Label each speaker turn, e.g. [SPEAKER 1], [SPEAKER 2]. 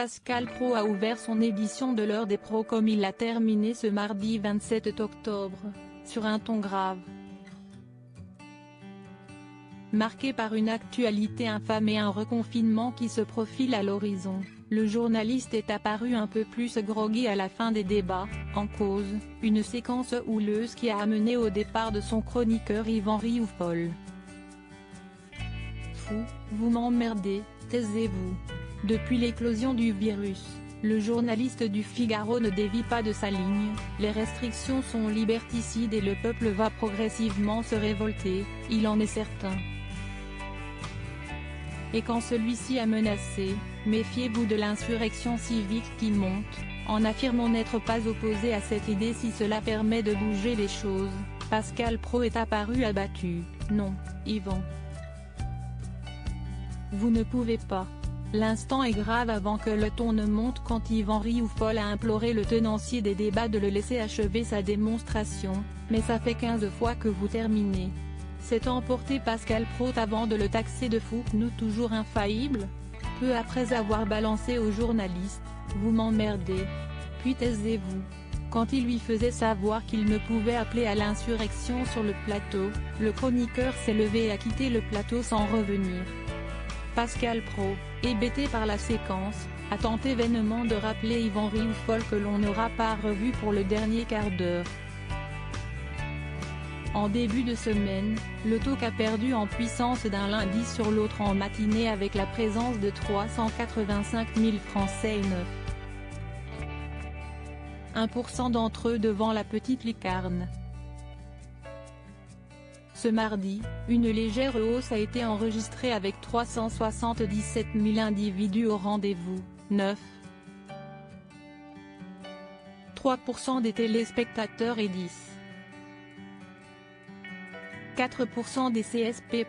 [SPEAKER 1] Pascal Praud a ouvert son édition de l'heure des pros comme il l'a terminé ce mardi 27 octobre, sur un ton grave. Marqué par une actualité infâme et un reconfinement qui se profile à l'horizon, le journaliste est apparu un peu plus groggy à la fin des débats, en cause, une séquence houleuse qui a amené au départ de son chroniqueur Yvan Rioufol. Fou, vous m'emmerdez, taisez-vous. Depuis l'éclosion du virus, le journaliste du Figaro ne dévie pas de sa ligne, les restrictions sont liberticides et le peuple va progressivement se révolter, il en est certain. Et quand celui-ci a menacé, méfiez-vous de l'insurrection civique qui monte, en affirmant n'être pas opposé à cette idée si cela permet de bouger les choses, Pascal Praud est apparu abattu. Non, Yvan. Vous ne pouvez pas. L'instant est grave avant que le ton ne monte quand Yvan Rioufol a imploré le tenancier des débats de le laisser achever sa démonstration, mais ça fait 15 fois que vous terminez. S'est emporté Pascal Praud avant de le taxer de fou, nous toujours infaillible. Peu après avoir balancé au journaliste, vous m'emmerdez. Puis taisez-vous. Quand il lui faisait savoir qu'il ne pouvait appeler à l'insurrection sur le plateau, le chroniqueur s'est levé et a quitté le plateau sans revenir. Pascal Praud, hébété par la séquence, a tenté vainement de rappeler Yvan Rioufol que l'on n'aura pas revu pour le dernier quart d'heure. En début de semaine, le TOC a perdu en puissance d'un lundi sur l'autre en matinée avec la présence de 385 000 Français et 9,1% d'entre eux devant la petite lucarne. Ce mardi, une légère hausse a été enregistrée avec 377 000 individus au rendez-vous, 9,3% des téléspectateurs et 10,4% des CSP+.